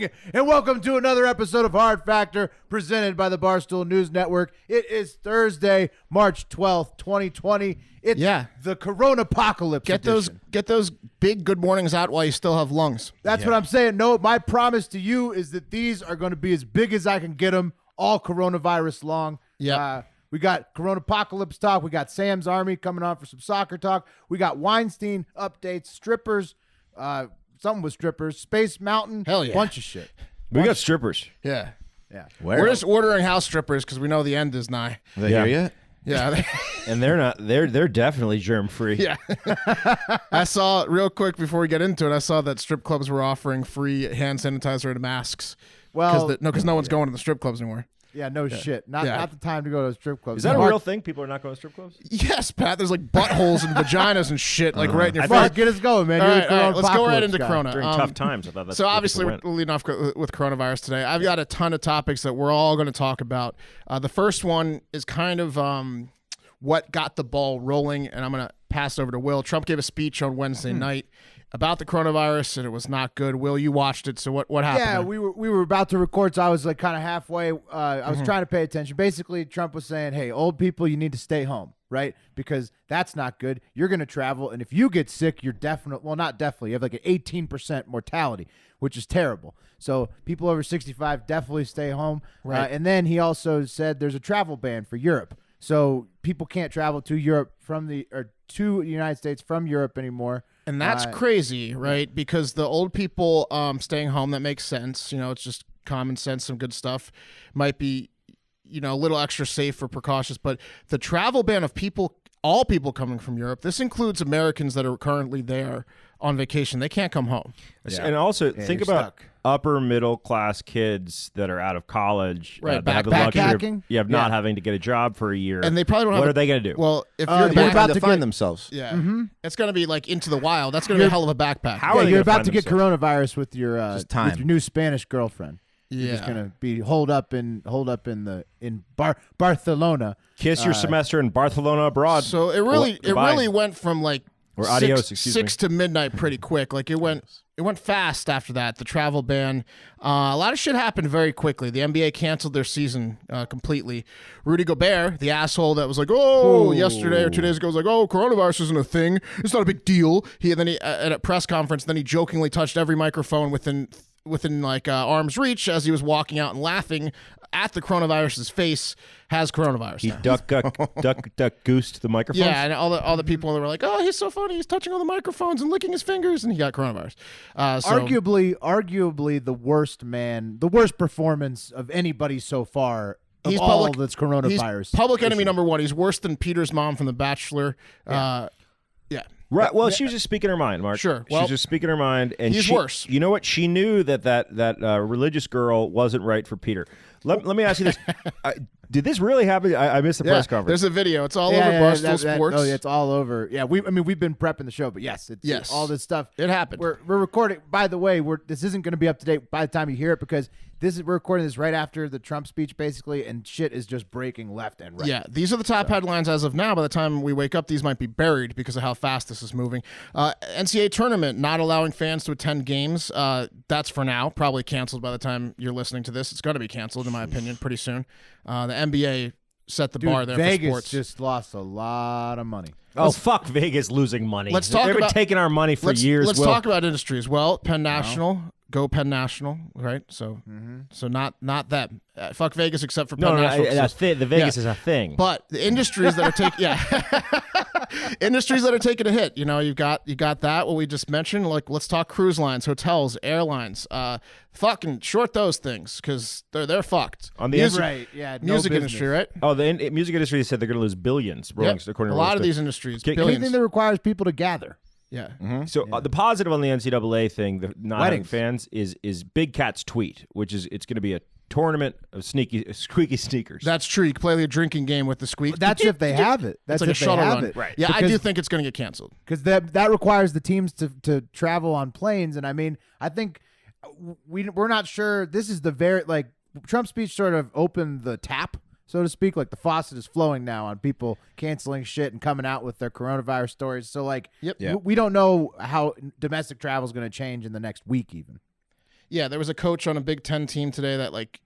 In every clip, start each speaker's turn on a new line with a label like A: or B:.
A: morning, and welcome to another episode of Hard Factor presented by the Barstool News Network. It is Thursday, March 12th, 2020. It's the Corona-apocalypse edition.
B: Get those big good mornings out while you still have lungs.
A: That's what I'm saying. No, my promise to you is that these are going to be as big as I can get them, all coronavirus long.
B: Yeah.
A: We got Corona-apocalypse talk. We got Sam's Army coming on for some soccer talk. We got Weinstein updates, strippers, something with strippers, Space Mountain,
B: Hell yeah.
A: bunch of shit.
C: We got strippers.
B: Yeah.
C: Where?
B: We're just ordering house strippers because we know the end is nigh.
C: Are they here yet?
B: Yeah.
C: And they're not. They're definitely germ free.
B: Yeah. I saw, real quick before we get into it, I saw that strip clubs were offering free hand sanitizer and masks.
A: Well,
B: because no one's going to the strip clubs anymore.
A: Yeah, no shit. Not the time to go to strip clubs.
C: Is that a real thing? People are not going to strip clubs?
B: Yes, Pat. There's like buttholes and vaginas and shit right in your
A: Mark,
B: face.
A: get us going, man.
B: All
A: You're
B: right, let's go right into
A: guy.
B: Corona.
C: During tough times, I thought that's
B: so
C: what
B: obviously
C: people
B: we're
C: went.
B: leading off with coronavirus today. I've got a ton of topics that we're all going to talk about. The first one is kind of what got the ball rolling, and I'm going to pass over to Will. Trump gave a speech on Wednesday night about the coronavirus, and it was not good. Will, you watched it, so what happened?
A: Yeah,
B: there?
A: we were about to record, so I was like kind of halfway. I was trying to pay attention. Basically, Trump was saying, hey, old people, you need to stay home, right? Because that's not good. You're going to travel, and if you get sick, you're not definitely, you have like an 18% mortality, which is terrible. So people over 65 definitely stay home.
B: Right.
A: And then he also said there's a travel ban for Europe. So people can't travel to Europe to the United States from Europe anymore.
B: And that's crazy, right? Because the old people staying home, that makes sense. You know, it's just common sense, some good stuff. Might be, a little extra safe or precautious. But the travel ban of all people coming from Europe, this includes Americans that are currently there on vacation. They can't come home.
C: Yeah. And also think about upper middle class kids that are out of college,
B: right?
C: That have the luxury
A: backpacking,
C: not having to get a job for a year,
B: and they probably don't.
C: What are they going to do?
B: Well, if you're
D: they're about to find themselves,
B: it's going to be like into the wild. That's going to be a hell of a backpack.
C: How are they
A: you're about to
C: find
A: get
C: themselves?
A: coronavirus with your new Spanish girlfriend. You're just gonna be holed up in Barcelona.
C: Kiss your semester in Barcelona abroad.
B: So it really went from like
C: or adios,
B: 6 to midnight pretty quick. Like it went fast after that. The travel ban, a lot of shit happened very quickly. The NBA canceled their season completely. Rudy Gobert, the asshole that was like, yesterday or 2 days ago was like, coronavirus isn't a thing. It's not a big deal. Then he at a press conference, then he jokingly touched every microphone within like arm's reach as he was walking out and laughing at the coronavirus's face. Has coronavirus.
C: He duck goosed the microphone.
B: Yeah, and all the people were like, "Oh, he's so funny. He's touching all the microphones and licking his fingers," and he got coronavirus.
A: Arguably the worst performance of anybody so far. That's coronavirus.
B: He's public enemy number one. He's worse than Peter's mom from The Bachelor. Yeah.
C: Right. Well, she was just speaking her mind, Mark.
B: Sure.
C: She was just speaking her mind, and
B: he's worse.
C: You know what? She knew that religious girl wasn't right for Peter. Let me ask you this: did this really happen? I missed the press conference.
B: There's a video. It's all over Barstool Sports.
A: It's all over. Yeah, we've been prepping the show, but yes, all this stuff.
B: It happened.
A: We're recording. By the way, this isn't going to be up to date by the time you hear it because we're recording this right after the Trump speech, basically, and shit is just breaking left and right.
B: Yeah, these are the top headlines as of now. By the time we wake up, these might be buried because of how fast this is moving. NCAA tournament not allowing fans to attend games. That's for now. Probably canceled by the time you're listening to this. It's going to be canceled, in my opinion, pretty soon. The NBA set the bar there
A: Vegas
B: for sports.
A: Just lost a lot of money.
C: Fuck Vegas losing money.
B: Let's talk
C: They've been
B: about
C: taking our money for years.
B: Let's talk about industries. Well, Penn National. Go Penn National, right? So, so not that. Fuck Vegas, except for Penn National.
C: The Vegas is a thing.
B: But the industries that are taking, industries that are taking a hit. You got that. What we just mentioned. Like, let's talk cruise lines, hotels, airlines. Fucking short those things because they're fucked.
C: On the
B: music industry, right?
C: Oh, the music industry said they're going to lose billions. According to
B: a lot of these industries, billions.
A: Anything that requires people to gather.
B: Yeah.
C: So the positive on the NCAA thing, the not having fans, is Big Cat's tweet, which is it's going to be a tournament of squeaky sneakers.
B: That's true. You can play the drinking game with the squeak.
A: That's if they have it. That's
B: like
A: if
B: a shuttle
A: they have
B: run.
A: it.
B: Right. Yeah, I do think it's going to get canceled
A: because that requires the teams to travel on planes. And I mean, I think we're not sure. This is the Trump's speech sort of opened the tap, so to speak. Like the faucet is flowing now on people canceling shit and coming out with their coronavirus stories. So we don't know how domestic travel is going to change in the next week even.
B: Yeah, there was a coach on a Big Ten team today that like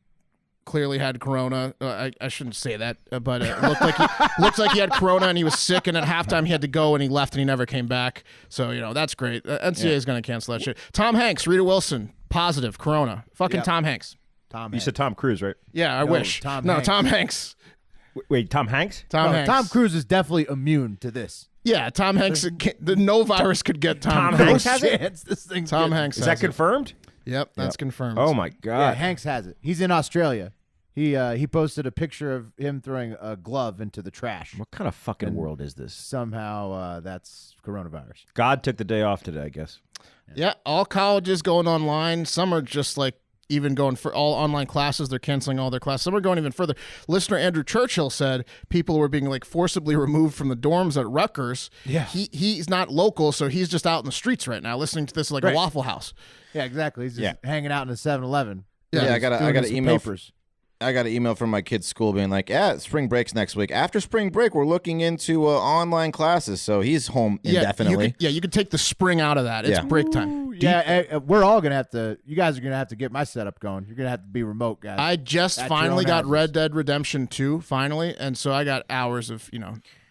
B: clearly had corona. I shouldn't say that, but it looked like he had corona and he was sick. And at halftime he had to go and he left and he never came back. So that's great. NCAA is going to cancel that shit. Tom Hanks, Rita Wilson, positive corona. Fucking Tom Hanks.
C: You said Tom Cruise, right?
B: Yeah, I wish. Tom Hanks.
C: Wait, Tom Hanks?
B: Hanks.
A: Tom Cruise is definitely immune to this.
B: Yeah, Tom Hanks. No virus could get Tom
C: Hanks.
A: Has it? This thing's
B: Tom Hanks.
C: Is that confirmed?
B: Yep, that's confirmed.
C: Oh my God.
A: Yeah, Hanks has it. He's in Australia. He posted a picture of him throwing a glove into the trash.
C: What kind of fucking world is this?
A: Somehow that's coronavirus.
C: God took the day off today, I guess.
B: Yeah, all colleges going online. Some are just like even going for all online classes. They're canceling all their classes. Some are going even further. Listener Andrew Churchill said people were being like forcibly removed from the dorms at Rutgers.
A: Yeah.
B: He's not local, so he's just out in the streets right now listening to this like a Waffle House.
A: Yeah, exactly. He's just hanging out in a 7-Eleven.
D: Yeah, I got an email. I got an email from my kid's school being like, spring break's next week. After spring break, we're looking into online classes. So he's home indefinitely.
B: You could take the spring out of that. It's break time.
A: Yeah, we're all going to have to, you guys are going to have to get my setup going. You're going to have to be remote, guys.
B: I just finally got Red Dead Redemption 2, finally. And so I got hours of,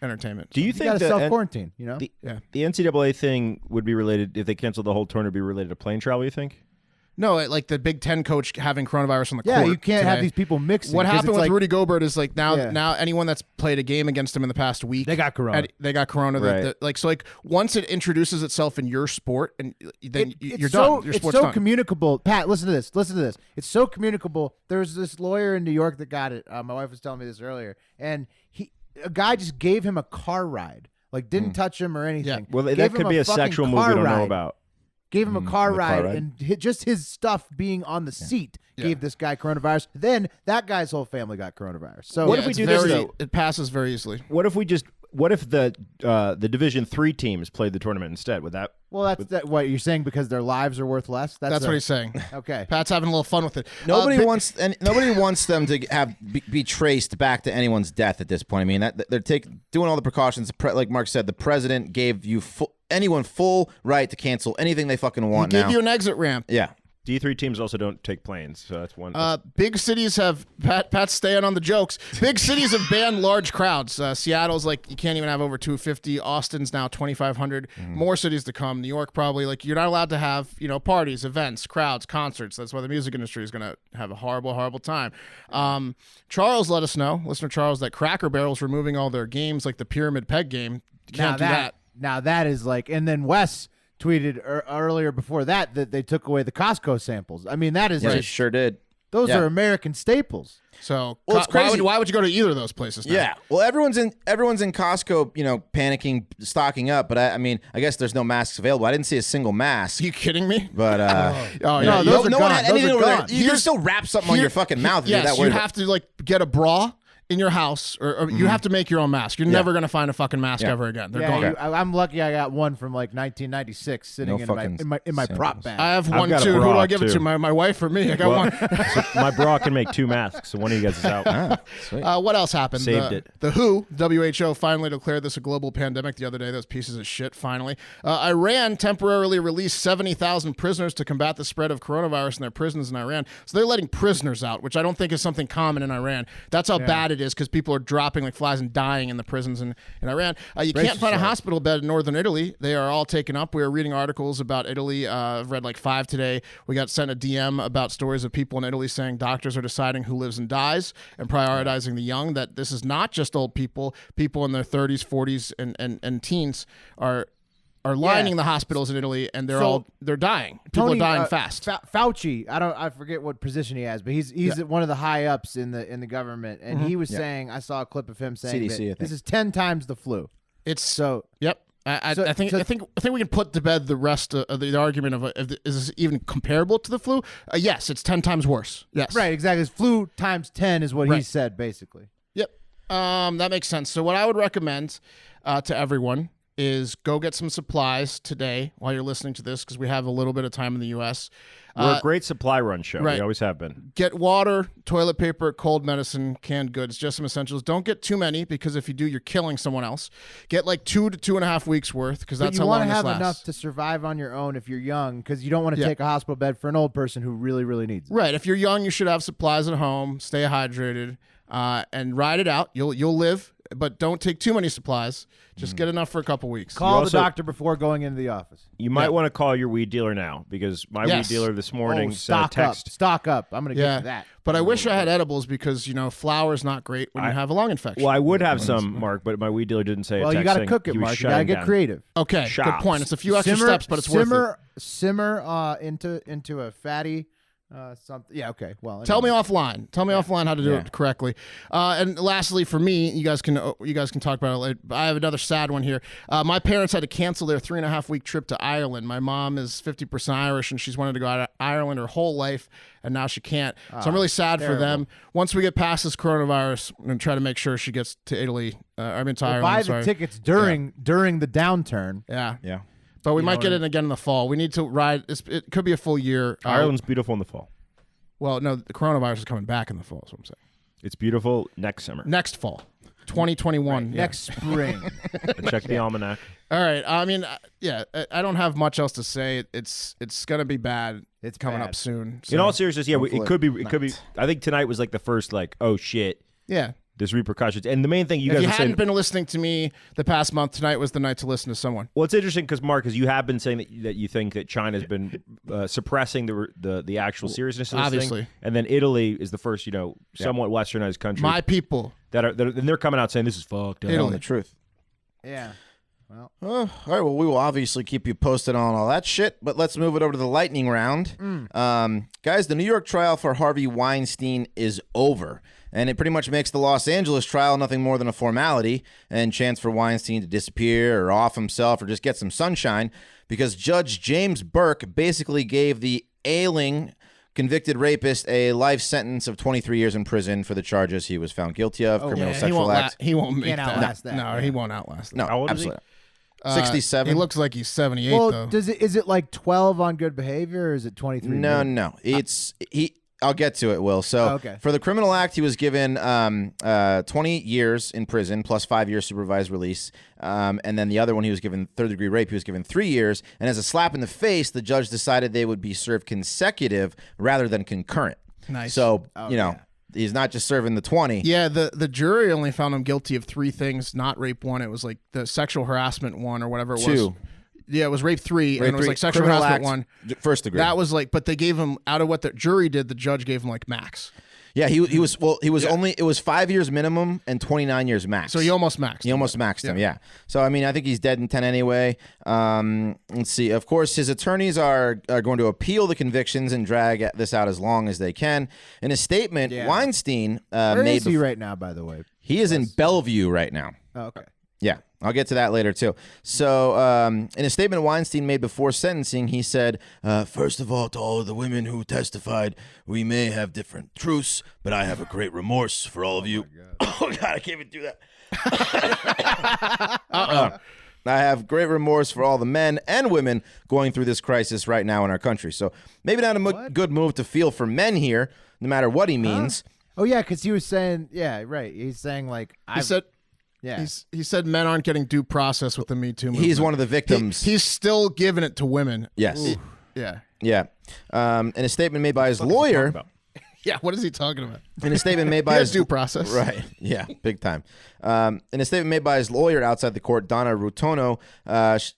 B: entertainment.
C: Do you think
A: got to self-quarantine,
C: The NCAA thing would be related, if they canceled the whole tournament, be related to plane travel, you think?
B: No, like the Big Ten coach having coronavirus on the court.
A: Yeah, you can't
B: today.
A: have these people mixing.
B: What happened with Rudy Gobert is like now anyone that's played a game against him in the past week,
A: they got corona.
B: Right. Once it introduces itself in your sport, and then you're
A: done.
B: Your sport's
A: it's so
B: done.
A: communicable. Pat, listen to this. It's so communicable. There's this lawyer in New York that got it. My wife was telling me this earlier, and a guy just gave him a car ride, like didn't touch him or anything.
C: Yeah. Well, that could be a sexual move we don't know about.
A: Gave him a car ride, and just his stuff being on the seat gave this guy coronavirus. Then that guy's whole family got coronavirus. So
C: what if we do this though?
B: It passes very easily.
C: What if the Division III teams played the tournament instead? Would that?
A: Well, what you're saying, because their lives are worth less.
B: That's what he's saying.
A: Okay,
B: Pat's having a little fun with it.
D: Nobody wants them to be traced back to anyone's death at this point. I mean, they're doing all the precautions. Like Mark said, the president gave you anyone full right to cancel anything they fucking want.
B: He gave you an exit ramp.
D: Yeah.
C: D3 teams also don't take planes, so that's one.
B: Big cities have Pat's staying on the jokes. Big cities have banned large crowds. Seattle's like you can't even have over 250. Austin's now 2,500. More cities to come. New York probably you're not allowed to have parties, events, crowds, concerts. That's why the music industry is gonna have a horrible, horrible time. Charles let us know, listener Charles, that Cracker Barrel's removing all their games like the Pyramid Peg game. You can't do that.
A: Now that is and then Wes tweeted earlier before that they took away the Costco samples. I mean, that is
D: they sure did.
A: Those are American staples.
B: So
D: it's crazy.
B: Why would you go to either of those places now?
D: Yeah. Well, everyone's in Costco, panicking, stocking up. But I guess there's no masks available. I didn't see a single mask.
B: Are you kidding me?
D: But
A: no, those are
D: no
A: gone.
D: one had anything over there.
A: Gone.
D: You can still wrap something on your fucking mouth.
B: Yes, you have to get a bra in your house, or you have to make your own mask. You're never going to find a fucking mask ever again. They're gone.
A: I'm lucky I got one from 1996 sitting in my prop bag.
B: I have one too. Who do I give it to? My wife or me? I got one.
C: So my bra can make 2 masks, so one of you guys is out.
D: Sweet.
B: What else happened?
C: Saved it.
B: The WHO finally declared this a global pandemic the other day. Those pieces of shit finally. Iran temporarily released 70,000 prisoners to combat the spread of coronavirus in their prisons in Iran. So they're letting prisoners out, which I don't think is something common in Iran. That's how bad it is, because people are dropping like flies and dying in the prisons in Iran. You can't find a hospital bed in northern Italy. They are all taken up. We were reading articles about Italy. I've read 5 today. We got sent a DM about stories of people in Italy saying doctors are deciding who lives and dies and prioritizing the young, that this is not just old people. People in their 30s, 40s, and teens are lining the hospitals in Italy, and they're dying. People are dying fast.
A: Fauci, I forget what position he has, but he's one of the high ups in the government, and he was saying, I saw a clip of him saying
D: CDC,
A: that this is 10 times the flu.
B: It's
A: so.
B: Yep. I think we can put to bed the rest of the argument of is this even comparable to the flu? Yes, it's 10 times worse. Yes.
A: Right. Exactly. It's flu times 10 is what he said basically.
B: Yep. That makes sense. So what I would recommend to everyone is go get some supplies today while you're listening to this because we have a little bit of time in the U.S.
C: We're a great supply run show.
B: Right.
C: We always have been.
B: Get water, toilet paper, cold medicine, canned goods, just some essentials. Don't get too many because if you do, you're killing someone else. Get like 2 to 2.5 weeks worth because that's how long this lasts.
A: You want to have enough to survive on your own if you're young because you don't want to take a hospital bed for an old person who really, really needs it.
B: Right. If you're young, you should have supplies at home. Stay hydrated and ride it out. You'll live, but don't take too many supplies. Just get enough for a couple weeks.
A: Call the doctor before going into the office.
C: You might want to call your weed dealer now because my weed dealer this morning sent a text.
A: Stock up. I'm going to get to that.
B: But I wish I had edibles because, flour's not great when you have a lung infection.
C: Well, I would have some, Mark, but my weed dealer didn't say a text.
A: Well, you got to cook it, Mark. You got to get creative.
B: Okay, good point. It's a few extra steps, but it's worth it.
A: Simmer into a fatty something. Yeah, okay. Well, anyway.
B: Tell me offline how to do it correctly. And lastly, for me, you guys can talk about it later. I have another sad one here. My parents had to cancel their 3.5-week trip to Ireland. My mom is 50% Irish, and she's wanted to go out of Ireland her whole life, and now she can't. So I'm really sad for them. Once we get past this coronavirus, I'm going to try to make sure she gets to Italy. To Ireland.
A: Buy the tickets during the downturn.
B: Yeah. But we might get it again in the fall. We need to ride. It could be a full year.
C: Ireland's beautiful in the fall.
B: Well, no, the coronavirus is coming back in the fall. Is what I'm saying.
C: It's beautiful next summer.
B: Next fall, 2021.
A: Right, next spring.
C: Check the almanac.
B: All right. I mean, I don't have much else to say. It's gonna be bad. It's coming up soon. So.
C: In all seriousness, it could be. I think tonight was like the first oh shit.
B: Yeah.
C: There's repercussions. And the main thing
B: if
C: guys
B: you
C: are saying...
B: hadn't been listening to me the past month, tonight was the night to listen to someone.
C: Well, it's interesting because, Mark, you have been saying that you think that China's been suppressing the actual seriousness of this
B: obviously.
C: thing. And then Italy is the first, somewhat westernized country.
B: My people.
C: And they're coming out saying this is fucked up.
D: Telling the truth.
A: Yeah. Well.
D: All right. Well, we will obviously keep you posted on all that shit, but let's move it over to the lightning round. Guys, the New York trial for Harvey Weinstein is over, and it pretty much makes the Los Angeles trial nothing more than a formality and chance for Weinstein to disappear or off himself or just get some sunshine because Judge James Burke basically gave the ailing convicted rapist a life sentence of 23 years in prison for the charges he was found guilty of, criminal sexual acts.
B: He won't make that.
A: Outlast that.
B: No, he won't outlast that.
D: No,
C: How old
D: absolutely.
C: Is he?
D: 67.
B: He looks like he's 78,
A: well,
B: though.
A: Is it like 12 on good behavior, or is it 23?
D: No. I'll get to it, Will. So for the criminal act, he was given 20 years in prison plus 5 years supervised release. And then the other one, he was given third-degree rape. He was given 3 years. And as a slap in the face, the judge decided they would be served consecutive rather than concurrent.
B: Nice.
D: So, he's not just serving the 20.
B: Yeah, the jury only found him guilty of 3 things, not rape 1. It was like the sexual harassment 1 or whatever it was.
D: 2.
B: Yeah, it was rape 3, and it was like sexual harassment 1.
D: First degree.
B: That was like, but they gave him, out of what the jury did, the judge gave him like max.
D: Yeah, he was only, it was 5 years minimum and 29 years max.
B: So he almost maxed.
D: He almost maxed him, yeah. So, I mean, I think he's dead in 10 anyway. Let's see. Of course, his attorneys are going to appeal the convictions and drag this out as long as they can. In a statement, Weinstein
A: Where is he right now, by the way?
D: He is in Bellevue right now.
A: Oh, okay.
D: Yeah, I'll get to that later, too. So in a statement Weinstein made before sentencing, he said, first of all, to all of the women who testified, we may have different truths, but I have a great remorse for all of you. Oh, God, I can't even do that. I have great remorse for all the men and women going through this crisis right now in our country. So maybe not a good move to feel for men here, no matter what he means.
A: Oh, yeah, because he was saying, right. He's saying, like,
B: he said men aren't getting due process with the Me Too movement.
D: He's one of the victims.
B: He's still giving it to women.
D: Yes.
B: Yeah.
D: Yeah. In a statement made by his lawyer.
B: Yeah, what is he talking about?
D: In a statement made by his
B: due process.
D: Right. Yeah, big time. In a statement made by his lawyer outside the court, Donna Rutono,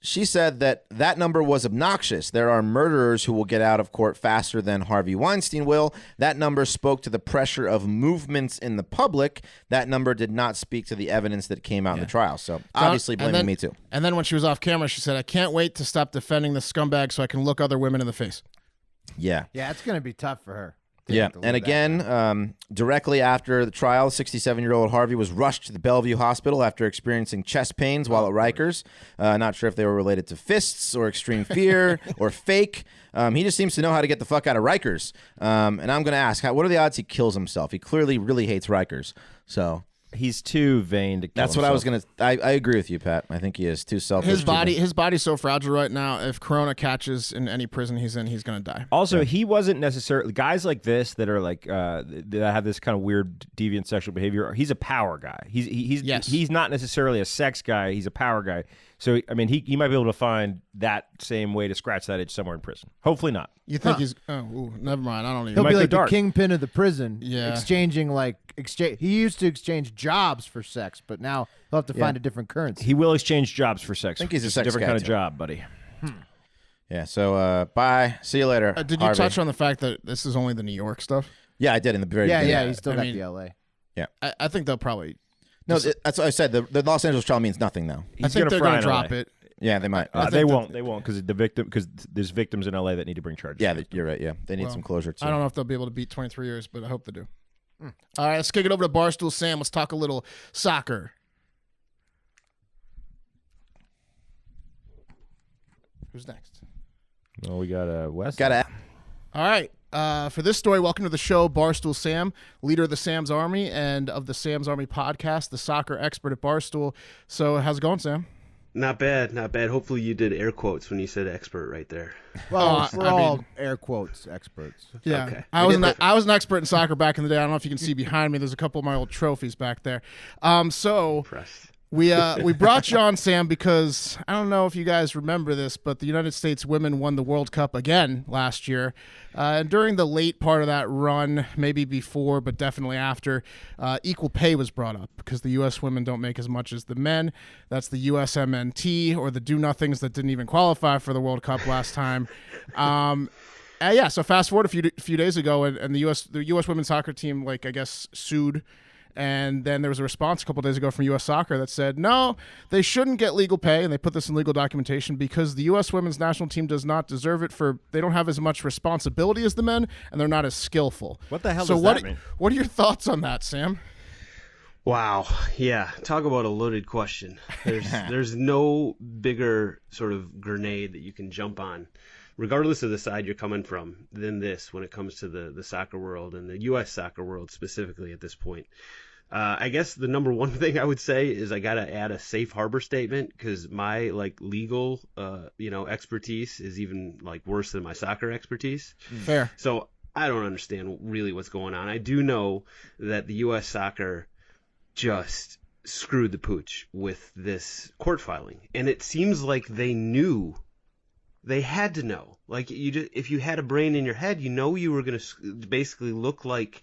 D: she said that number was obnoxious. There are murderers who will get out of court faster than Harvey Weinstein will. That number spoke to the pressure of movements in the public. That number did not speak to the evidence that came out in the trial. So obviously blaming Me Too.
B: And then when she was off camera, she said, I can't wait to stop defending this scumbag so I can look other women in the face.
D: Yeah.
A: Yeah, it's going to be tough for her.
D: Yeah, and again, directly after the trial, 67-year-old Harvey was rushed to the Bellevue Hospital after experiencing chest pains while at Rikers. Not sure if they were related to fists or extreme fear or fake. He just seems to know how to get the fuck out of Rikers. And I'm going to ask, what are the odds he kills himself? He clearly really hates Rikers. So
C: He's too vain to kill
D: That's what I was gonna. I agree with you, Pat. I think he is too selfish.
B: His body's so fragile right now. If Corona catches in any prison he's in, he's gonna die.
C: Also, he wasn't necessarily guys like this that are like that have this kind of weird deviant sexual behavior. He's a power guy. He's not necessarily a sex guy. He's a power guy. So I mean, he might be able to find that same way to scratch that itch somewhere in prison. Hopefully not.
B: You think he's? Oh, never mind. I don't even.
A: He'll be like the
C: dark.
A: kingpin of the prison.
B: Yeah.
A: Exchanging He used to exchange jobs for sex, but now he'll have to find a different currency.
C: He will exchange jobs for sex.
D: I think he's a
C: Just
D: sex
C: different
D: guy,
C: kind of
D: too.
C: job, buddy.
D: Yeah. So bye. See you later.
B: Did you
D: Harvey.
B: touch on the fact that this is only the New York stuff?
D: Yeah, I did in the very beginning.
A: Yeah. He's still
B: I
A: got
B: mean-
A: the L.A.
B: I think they'll probably.
D: No, that's what I said. The Los Angeles trial means nothing now.
B: I think they're
C: fry
B: going
C: in
B: to drop
C: LA.
B: it.
D: Yeah, they might.
C: They won't because there's victims in LA that need to bring charges.
D: Yeah, you're right. Yeah, they need some closure too.
B: I don't know if they'll be able to beat 23 years, but I hope they do. All right, let's kick it over to Barstool Sam. Let's talk a little soccer. Who's next?
C: Well, we got Wes.
D: Got to.
B: All right. For this story, welcome to the show, Barstool Sam, leader of the Sam's Army and of the Sam's Army podcast, the soccer expert at Barstool. So how's it going, Sam?
E: Not bad, not bad. Hopefully you did air quotes when you said expert right there.
A: Well, we're all air quotes experts.
B: Yeah,
E: Okay.
B: I was an expert in soccer back in the day. I don't know if you can see behind me. There's a couple of my old trophies back there. So
E: Impressed.
B: we brought you on, Sam, because I don't know if you guys remember this, but the United States women won the World Cup again last year. And during the late part of that run, maybe before, but definitely after, equal pay was brought up because the U.S. women don't make as much as the men. That's the USMNT, or the do-nothings that didn't even qualify for the World Cup last time. So fast forward a few days ago, and the U.S. women's soccer team, I guess, sued. And then there was a response a couple days ago from U.S. Soccer that said, no, they shouldn't get legal pay, and they put this in legal documentation because the U.S. women's national team does not deserve it they don't have as much responsibility as the men, and they're not as skillful.
C: What the hell does that mean?
B: What are your thoughts on that, Sam?
E: Wow. Yeah. Talk about a loaded question. There's no bigger sort of grenade that you can jump on, regardless of the side you're coming from, than this when it comes to the soccer world and the U.S. soccer world specifically at this point. I guess the number one thing I would say is I got to add a safe harbor statement because my legal, expertise is even worse than my soccer expertise.
B: Fair.
E: So I don't understand really what's going on. I do know that the U.S. soccer just screwed the pooch with this court filing, and it seems like they knew. They had to know. If you had a brain in your head, you were going to basically look like,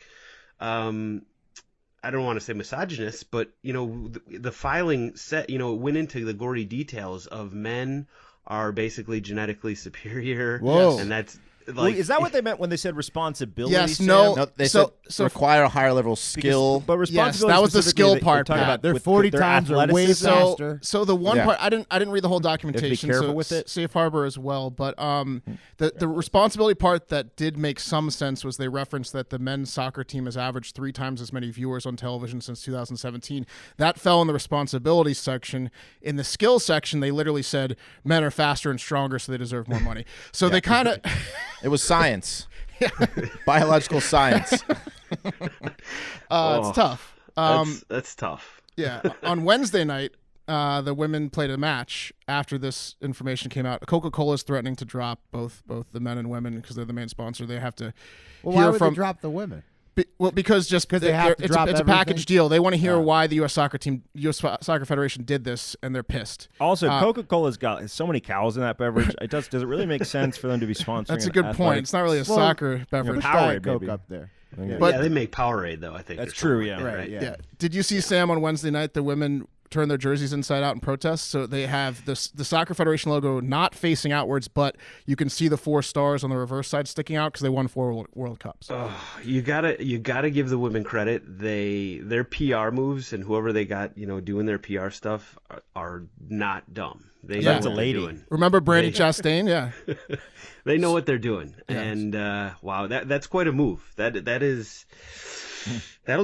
E: I don't want to say misogynist, but the filing set, it went into the gory details of men are basically genetically superior.
A: Whoa.
E: And that's
C: Is that what they meant when they said responsibility?
B: Yes,
C: Sam?
B: no.
D: They
B: So
D: said require a higher level skill.
C: But responsibility.
B: that was the
C: specifically,
B: skill part,
C: they're talking
B: Pat.
C: about
A: They're
C: with
A: 40
C: their
A: times or way
C: athleticism.
A: faster.
B: So the one
D: Yeah.
B: part I didn't read the whole documentation.
C: careful
B: so
C: with it.
B: Safe harbor as well, but the responsibility part that did make some sense was they referenced that the men's soccer team has averaged 3 times as many viewers on television since 2017. That fell in the responsibility section. In the skill section, they literally said men are faster and stronger, so they deserve more money. So they kind of
D: It was science. Biological science.
B: it's tough.
E: that's tough.
B: Yeah. On Wednesday night, the women played a match after this information came out. Coca-Cola is threatening to drop both the men and women because they're the main sponsor. They have to
A: Well, why
B: hear
A: would
B: from
A: they drop the women?
B: because
A: they have to drop
B: it's a
A: everything?
B: package deal. They want to hear why the U.S. Soccer Federation did this, and they're pissed.
C: Also, Coca-Cola's got so many cows in that beverage. Does it really make sense for them to be sponsoring?
B: That's a
C: an
B: good point.
C: athletic-
B: It's not really a soccer beverage.
C: Powerade,
A: Diet Coke
C: maybe.
A: up there.
B: But-
E: Yeah, they make Powerade though. I think
C: That's
E: or
C: true,
E: something
C: yeah.
E: like that,
A: Right,
B: Yeah. Did you see, Sam, on Wednesday night, the women turn their jerseys inside out in protest? So they have the Soccer Federation logo not facing outwards, but you can see the 4 stars on the reverse side sticking out because they won 4 World Cups.
E: You gotta give the women credit. Their PR moves and whoever they got, doing their PR stuff are not dumb. They know
C: That's a
E: what
C: lady.
E: they're doing.
B: Remember Brandy Chastain? Yeah.
E: They know what they're doing, and wow, that's quite a move. That'll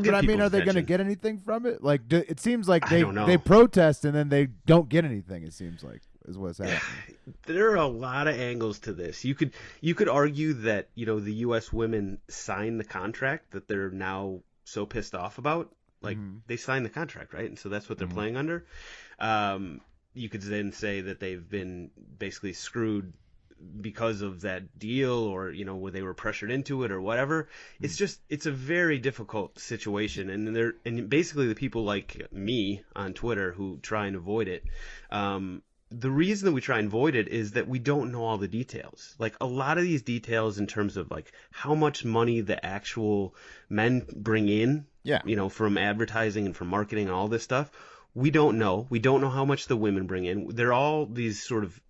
E: get.
A: But I mean,
E: people's
A: are they going to
E: attention.
A: get anything from it? It seems like
E: I don't know.
A: they protest and then they don't get anything. It seems like is what's happening.
E: There are a lot of angles to this. You could argue that the U.S. women signed the contract that they're now so pissed off about. Like they signed the contract, right? And so that's what they're playing under. You could then say that they've been basically screwed because of that deal, or where they were pressured into it or whatever. It's a very difficult situation, and basically the people like me on Twitter who try and avoid it, the reason that we try and avoid it is that we don't know all the details. Like a lot of these details in terms of like how much money the actual men bring in, from advertising and from marketing and all this stuff, we don't know. We don't know how much the women bring in. They're all these sort of,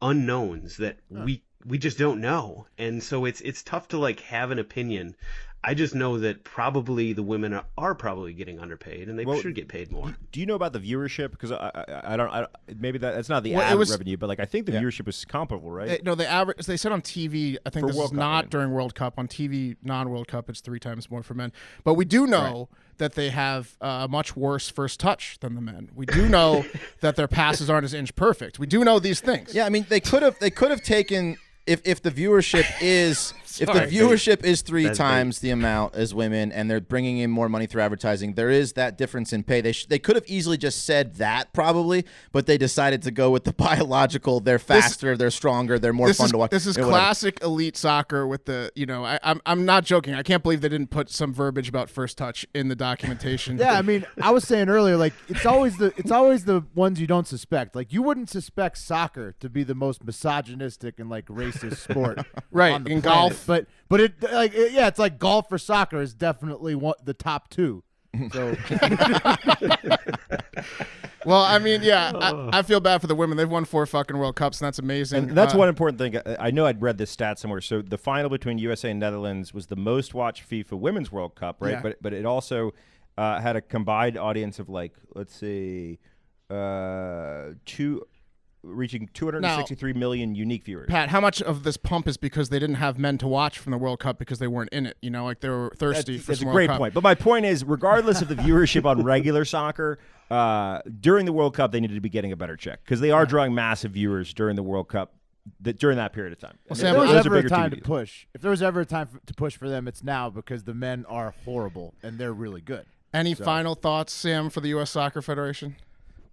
E: unknowns that we just don't know. And so it's tough to like have an opinion. I just know that probably the women are probably getting underpaid, and they should get paid more.
C: Do you know about the viewership? Because I don't maybe that's not the ad revenue, but like I think the viewership is comparable, right?
B: No, they said on TV. I think this is not during World Cup. On TV, non-World Cup, it's 3 times more for men. But we do know that they have a much worse first touch than the men. We do know that their passes aren't as inch perfect. We do know these things.
D: Yeah, I mean they could have taken. If the viewership is is 3 times the amount as women, and they're bringing in more money through advertising, there is that difference in pay. They could have easily just said that probably, but they decided to go with the biological. They're faster, they're stronger, they're more fun to watch.
B: This is classic elite soccer with the I'm not joking. I can't believe they didn't put some verbiage about first touch in the documentation.
A: Yeah, I mean, I was saying earlier, like it's always the ones you don't suspect. Like you wouldn't suspect soccer to be the most misogynistic and like racist sport,
B: right?
A: On the
B: in
A: planet.
B: Golf,
A: but it's like golf or soccer is definitely the top 2. So,
B: well, I mean, I feel bad for the women. They've won 4 fucking World Cups, and that's amazing.
C: And that's one important thing. I know I'd read this stat somewhere. So the final between USA and Netherlands was the most watched FIFA Women's World Cup, right?
B: Yeah.
C: But it also had a combined audience of like, let's see, reaching 263 million unique viewers.
B: Pat, how much of this pump is because they didn't have men to watch from the World Cup because they weren't in it? Like they were thirsty for some World Cup.
C: That's a great point. But my point is, regardless of the viewership on regular soccer, during the World Cup, they needed to be getting a better check because they are drawing massive viewers during the World Cup during that period of time.
A: Well, Sam, if there was ever a time to push, to push for them, it's now because the men are horrible and they're really good.
B: Any final thoughts, Sam, for the U.S. Soccer Federation?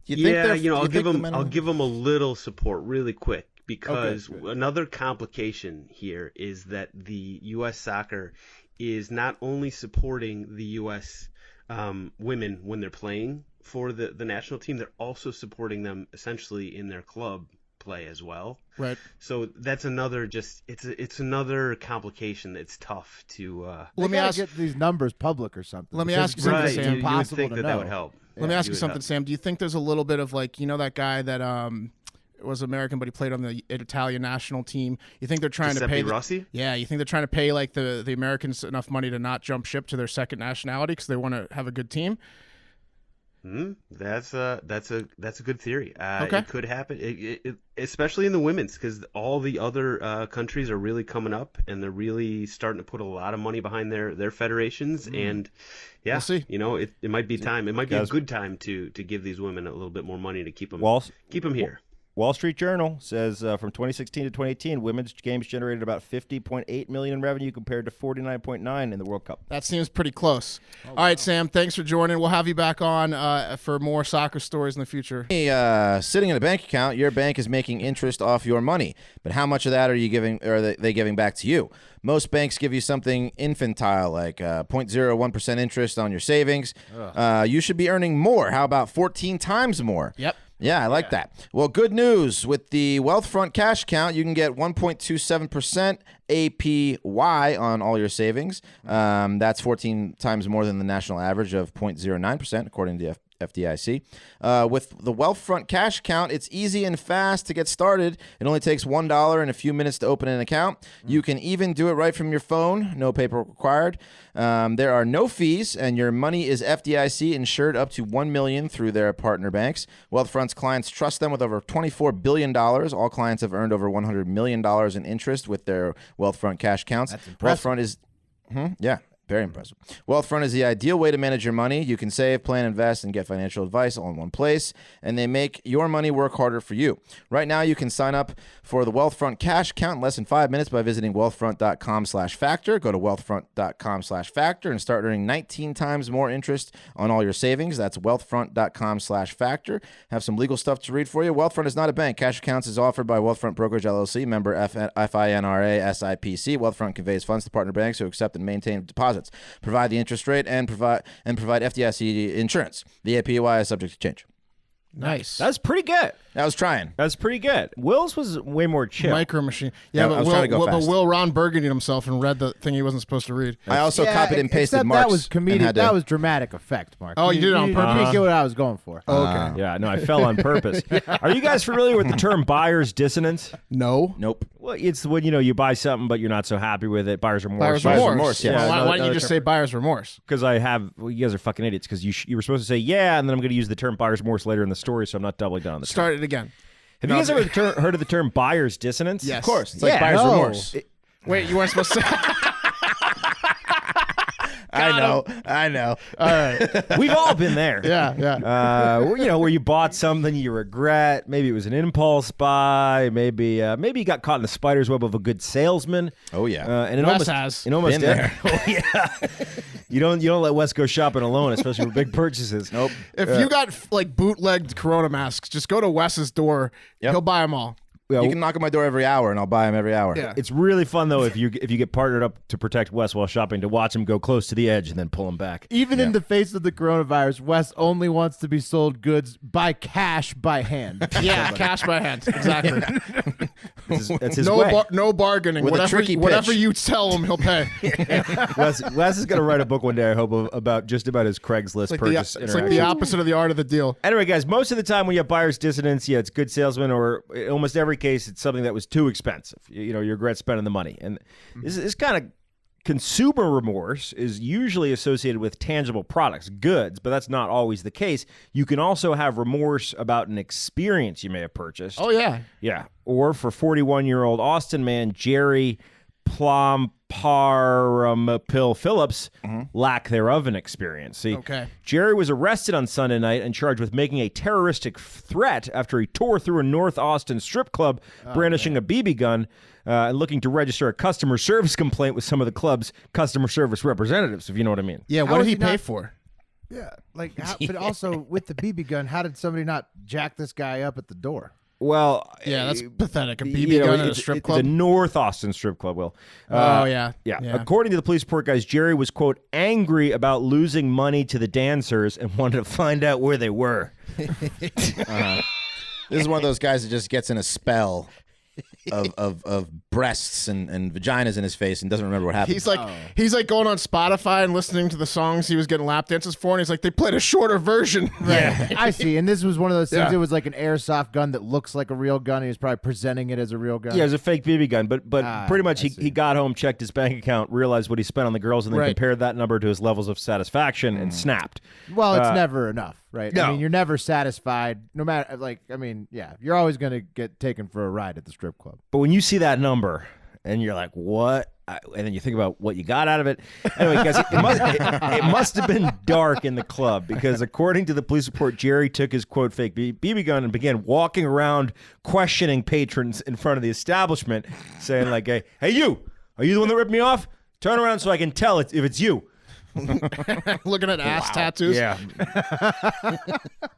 E: I'll give them a little support really quick because another complication here is that the U.S. Soccer is not only supporting the U.S. Women when they're playing for the national team, they're also supporting them essentially in their club play as well.
B: Right.
E: So that's another it's another complication that's tough to.
A: Let me get these numbers public or something.
B: Let me ask you something, Sam.
E: You would think that would help.
B: Let me ask you something, Sam. Do you think there's a little bit of like, that guy that was American, but he played on the Italian national team? You think they're trying to pay
E: Rossi?
B: Yeah, you think they're trying to pay like the Americans enough money to not jump ship to their second nationality because they want to have a good team?
E: That's a good theory.
B: Okay.
E: It could happen, it, especially in the women's, because all the other countries are really coming up and they're really starting to put a lot of money behind their federations. And
B: we'll see.
E: It might be time. It might be a good time to give these women a little bit more money to keep them here.
C: Wall Street Journal says from 2016 to 2018, women's games generated about $50.8 million in revenue compared to $49.9 in the World Cup.
B: That seems pretty close. All right, Sam, thanks for joining. We'll have you back on for more soccer stories in the future.
D: Hey, sitting in a bank account, your bank is making interest off your money, but how much of that are they giving back to you? Most banks give you something infantile like 0.01% interest on your savings. You should be earning more. How about 14 times more?
B: Yep.
D: Yeah, I like that. Well, good news. With the Wealthfront Cash Account, you can get 1.27% APY on all your savings. That's 14 times more than the national average of 0.09%, according to the FDIC. With the Wealthfront Cash Account, it's easy and fast to get started. It only takes $1 and a few minutes to open an account. You can even do it right from your phone. No paperwork required. There are no fees, and your money is FDIC insured up to $1 million through their partner banks. Wealthfront's clients trust them with over $24 billion. All clients have earned over $100 million in interest with their Wealthfront Cash accounts.
A: That's impressive.
D: Wealthfront is... Very impressive. Wealthfront is the ideal way to manage your money. You can save, plan, invest, and get financial advice all in one place, and they make your money work harder for you. Right now, you can sign up for the Wealthfront cash account in less than 5 minutes by visiting wealthfront.com/factor. Go to wealthfront.com/factor and start earning 19 times more interest on all your savings. That's wealthfront.com/factor. Have some legal stuff to read for you. Wealthfront is not a bank. Cash accounts is offered by Wealthfront Brokerage LLC, member FINRA SIPC. Wealthfront conveys funds to partner banks who accept and maintain deposits. Provide the interest rate and provide FDIC insurance. The APY is subject to change.
B: Nice.
C: That's pretty good.
D: I was trying.
C: That's pretty good. Will's was way more chill.
B: Micro Machine. Yeah,
D: I was trying to go fast.
B: Will Ron burgundied himself and read the thing he wasn't supposed to read.
D: I also copied and pasted
A: except
D: Mark's.
A: that was comedic. That was dramatic effect, Mark.
B: Oh, you did it on
A: You
B: purpose?
A: didn't get what I was going for.
B: Okay.
C: Yeah, no, I fell on purpose. Are you guys familiar with the term buyer's dissonance?
B: No.
D: Nope.
C: Well, it's when you buy something but you're not so happy with it. Buyer's remorse.
B: Buyer's remorse.
D: remorse, yeah.
B: Well, why
C: another
B: don't you just say buyer's remorse?
C: Because you guys are fucking idiots. Because you were supposed to say yeah, and then I'm going to use the term buyer's remorse later in the story, so I'm not doubling down on the term.
B: Start it again.
C: Have you guys ever heard of the term buyer's dissonance?
B: Yes.
D: Of course. It's like
C: Yeah.
D: buyer's
A: No.
D: remorse.
B: Wait, you weren't supposed to say.
D: I know.
B: All right.
C: We've all been there.
B: Yeah.
C: Where you bought something you regret. Maybe it was an impulse buy. Maybe you got caught in the spider's web of a good salesman.
D: Oh, yeah.
C: And it
B: Wes
C: almost
B: has.
C: did.
D: there.
C: Oh yeah. You don't let Wes go shopping alone, especially for big purchases.
D: Nope.
B: If you got like bootlegged Corona masks, just go to Wes's door.
D: Yep.
B: He'll buy them all.
C: Yeah,
D: You can knock on my door every hour, and I'll buy them every hour.
B: Yeah.
C: It's really fun though if you get partnered up to protect Wes while shopping to watch him go close to the edge and then pull him back.
A: Even in the face of the coronavirus, Wes only wants to be sold goods by cash by hand.
B: Yeah, cash by hand. Exactly.
C: That's his way.
B: No bargaining.
D: With a tricky pitch.
B: Whatever you tell him, he'll pay.
C: Wes is going to write a book one day, I hope, about just about his Craigslist purchase
B: It's like the opposite of the art of the deal.
C: Anyway, guys, most of the time when you have buyer's dissonance, it's good salesman, or in almost every case, it's something that was too expensive. You regret spending the money. And this kind of consumer remorse is usually associated with tangible products, goods, but that's not always the case. You can also have remorse about an experience you may have purchased.
B: Oh, yeah.
C: Yeah. Or for 41-year-old Austin man Jerry Plomparamapil Phillips, lack thereof an experience. See,
B: Okay.
C: Jerry was arrested on Sunday night and charged with making a terroristic threat after he tore through a North Austin strip club brandishing a BB gun and looking to register a customer service complaint with some of the club's customer service representatives, if you know what I mean.
B: Yeah,
A: How
B: what
A: is
B: did he
A: he
B: pay
A: not-
B: for?
A: Yeah, but also with the BB gun, how did somebody not jack this guy up at the door?
C: Well,
B: Yeah, that's pathetic. A BB gun at a strip club?
C: The North Austin strip club, Will.
B: Yeah.
C: Yeah. According to the police report, guys, Jerry was, quote, angry about losing money to the dancers and wanted to find out where they were.
D: This is one of those guys that just gets in a spell of breasts and vaginas in his face and doesn't remember what happened.
B: He's like going on Spotify and listening to the songs he was getting lap dances for, and he's like, they played a shorter version.
A: Yeah, I see. And this was one of those things.
B: Yeah.
A: It was like an airsoft gun that looks like a real gun. He was probably presenting it as a real gun.
C: Yeah, it was a fake BB gun, but pretty much
A: I
C: he got home, checked his bank account, realized what he spent on the girls, and then
B: Right.
C: compared that number to his levels of satisfaction and snapped.
A: Well, it's never enough, right?
C: no.
A: I mean, you're never satisfied. No matter, you're always going to get taken for a ride at the strip club.
C: But when you see that number and you're like, what? And then you think about what you got out of it. Anyway, guys, it must have been dark in the club because according to the police report, Jerry took his, quote, fake BB gun and began walking around questioning patrons in front of the establishment, saying like, hey, you, are you the one that ripped me off? Turn around so I can tell if it's you.
B: Looking at ass tattoos.
C: Yeah.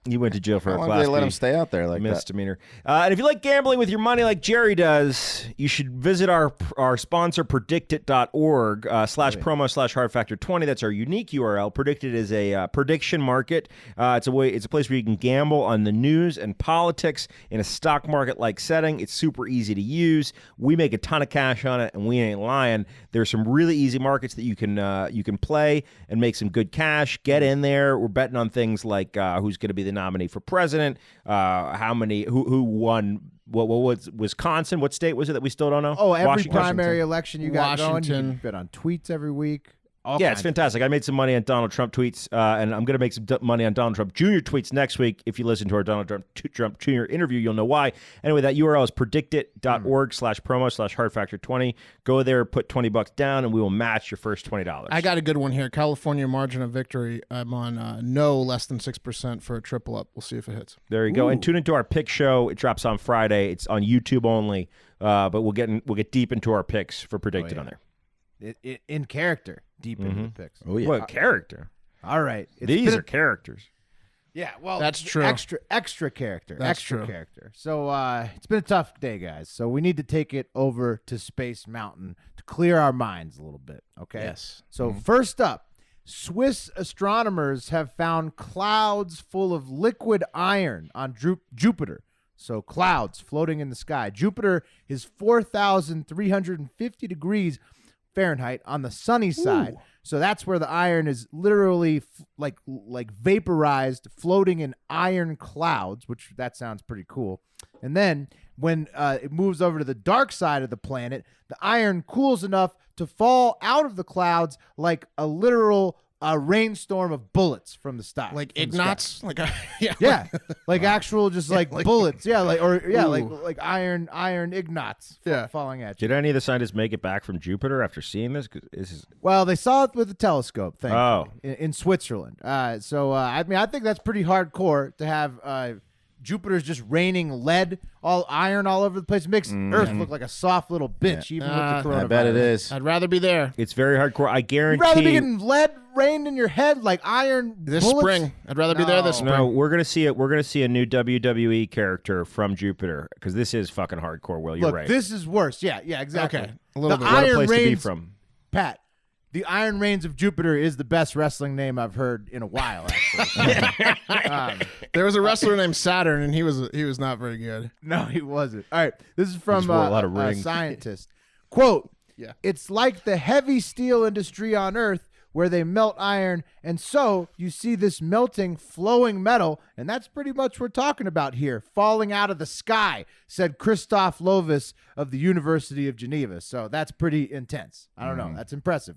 C: You went to jail for
D: How
C: a
D: long
C: class
D: do they let
C: B
D: him stay out there like that?
C: misdemeanor. And if you like gambling with your money like Jerry does, you should visit our sponsor, predictit.org /promo/hard factor 20. That's our unique URL. Predictit is a prediction market. It's a place where you can gamble on the news and politics in a stock market like setting. It's super easy to use. We make a ton of cash on it, and we ain't lying. There's some really easy markets that you can play and make some good cash. Get in there. We're betting on things like who's going to be the nominee for president, who won. What was Wisconsin? What state was it that we still don't know?
A: Oh, every
C: Washington.
A: primary election you got going, you
B: Washington.
A: can bet on tweets every week.
C: Yeah, it's fantastic. I made some money on Donald Trump tweets, and I'm going to make some money on Donald Trump Jr. tweets next week. If you listen to our Donald Trump Jr. interview, you'll know why. Anyway, that URL is predictit.org/promo/hardfactor20. Go there, put $20 down, and we will match your first $20.
B: I got a good one here. California margin of victory. I'm on no less than 6% for a triple up. We'll see if it hits.
C: There you go. And tune into our pick show. It drops on Friday. It's on YouTube only, but we'll get deep into our picks for Predicted on there.
A: In character, deep into the picks.
D: Oh yeah.
C: What character?
A: All right.
C: These are characters.
A: Yeah, well,
B: that's true.
A: Extra character.
B: That's
A: extra
B: true.
A: character. So it's been a tough day, guys. So we need to take it over to Space Mountain to clear our minds a little bit. Okay.
B: Yes.
A: So first up, Swiss astronomers have found clouds full of liquid iron on Jupiter. So clouds floating in the sky. Jupiter is 4,350 degrees Fahrenheit on the sunny side. So that's where the iron is literally like vaporized, floating in iron clouds, which that sounds pretty cool. And then when it moves over to the dark side of the planet, the iron cools enough to fall out of the clouds like a literal rainstorm of bullets from the sky.
B: Like Ignots? Like
A: yeah, like actual just like bullets. Yeah, like iron Ignots falling at you.
C: Did any of the scientists make it back from Jupiter after seeing this? 'Cause this is...
A: Well, they saw it with a telescope. In Switzerland. I think that's pretty hardcore to have Jupiter's just raining lead, all iron all over the place. It makes Earth look like a soft little bitch, even with the coronavirus.
D: I bet it is.
B: I'd rather be there.
C: It's very hardcore. I guarantee.
A: You'd rather be getting lead rained in your head like iron
B: This
A: bullets?
B: spring. I'd rather be there this spring.
C: No, we're gonna see it. We're gonna see a new WWE character from Jupiter because this is fucking hardcore. Will, you're
A: Look,
C: right.
A: this is worse. Yeah, exactly.
B: Okay, a little
A: the
B: bit.
C: What a
A: Iron
C: place to be
A: Reigns,
C: from.
A: Pat. The Iron Reigns of Jupiter is the best wrestling name I've heard in a while. Actually,
B: There was a wrestler named Saturn, and he was not very good.
A: no, he wasn't. All right, this is from
C: wore a lot of
A: a
C: rings.
A: scientist. Quote:
B: Yeah.
A: It's like the heavy steel industry on Earth, where they melt iron, and so you see this melting, flowing metal, and that's pretty much what we're talking about here, falling out of the sky, said Christoph Lovis of the University of Geneva. So that's pretty intense. I don't know. That's impressive.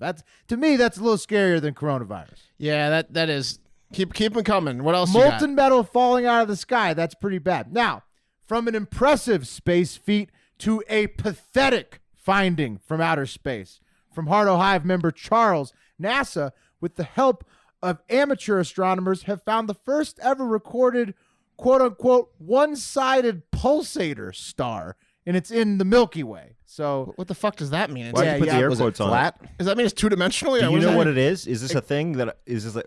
A: To me, that's a little scarier than coronavirus.
B: Yeah, that is. Keep them coming. What else you got?
A: Molten metal falling out of the sky. That's pretty bad. Now, from an impressive space feat to a pathetic finding from outer space, from Heart O' Hive member Charles, NASA, with the help of amateur astronomers, have found the first ever recorded, quote-unquote, one-sided pulsator star, and it's in the Milky Way. So
B: What the fuck does that mean?
C: Why'd you put the air
D: Was
C: quotes
D: it
C: on
D: flat?
B: Does that mean it's two-dimensional?
C: Do you know what it is? Is this a thing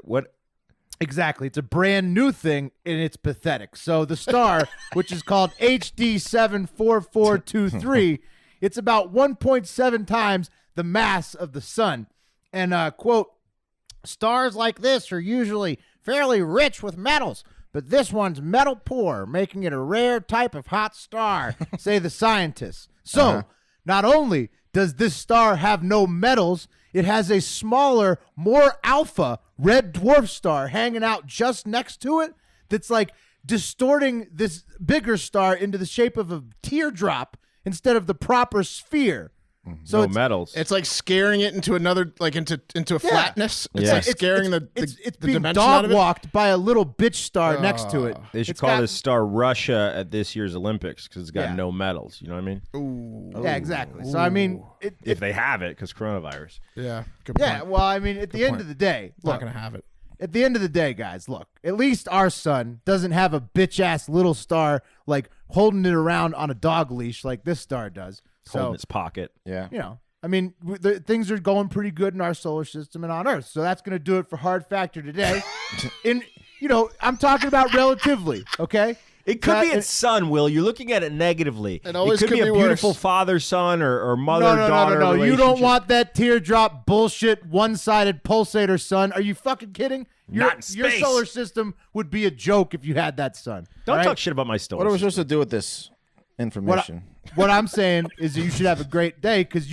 C: what?
A: exactly. It's a brand new thing, and it's pathetic. So the star, which is called HD 74423, it's about 1.7 times the mass of the sun. And, quote, stars like this are usually fairly rich with metals, but this one's metal poor, making it a rare type of hot star, say the scientists. So, not only does this star have no metals, it has a smaller, more alpha red dwarf star hanging out just next to it that's like distorting this bigger star into the shape of a teardrop instead of the proper sphere. So
C: No metals.
B: It's like scaring it into another, like into a flatness. It's
C: Yeah.
B: like scaring
A: it's
B: the
A: being
B: dimension out of it.
A: dog-walked by a little bitch star next to it.
C: They should
A: It's
C: call
A: got-
C: this star Russia at this year's Olympics because it's got
A: Yeah.
C: no medals. You know what I mean?
A: Yeah, exactly. So I mean,
C: If they have it, because coronavirus.
B: Yeah, good
A: yeah.
B: point.
A: Well, I mean, at the end
B: point.
A: of the day,
B: Not
A: look,
B: gonna have it.
A: at the end of the day, guys, look, at least our sun doesn't have a bitch ass little star like holding it around on a dog leash like this star does.
C: Holding
A: So
C: its pocket.
D: Yeah.
A: you know, I mean, things are going pretty good in our solar system and on Earth. So that's going to do it for Hard Factor today. I'm talking about relatively, okay?
C: It could be
A: That-
C: its son, Will. You're looking at it negatively.
B: It always
C: could
B: could
C: be a
B: be
C: beautiful
B: worse.
C: father-son or
A: No.
C: mother-daughter
A: You don't
C: relationship.
A: want that teardrop bullshit one-sided pulsator sun. Are you fucking kidding?
C: Not in
A: Your
C: space.
A: solar system would be a joke if you had that sun.
C: Don't
A: all right?
C: talk shit about my story.
D: What are we supposed to do with this information?
A: What I'm saying is that you should have a great day because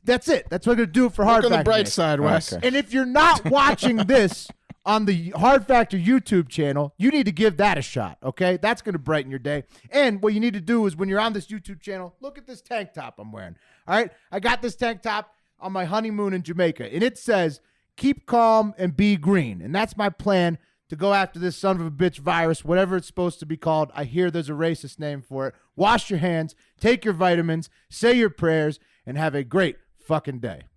A: that's it. That's what I'm going to do it for Hard
B: Look on
A: Factor
B: the bright
A: Day.
B: side, Wes.
D: Okay.
A: And if you're not watching this on the Hard Factor YouTube channel, you need to give that a shot, okay? That's going to brighten your day. And what you need to do is when you're on this YouTube channel, look at this tank top I'm wearing, all right? I got this tank top. on my honeymoon in Jamaica, and it says, keep calm and be green. And that's my plan to go after this son of a bitch virus, whatever it's supposed to be called. I hear there's a racist name for it. Wash your hands, take your vitamins, say your prayers, and have a great fucking day.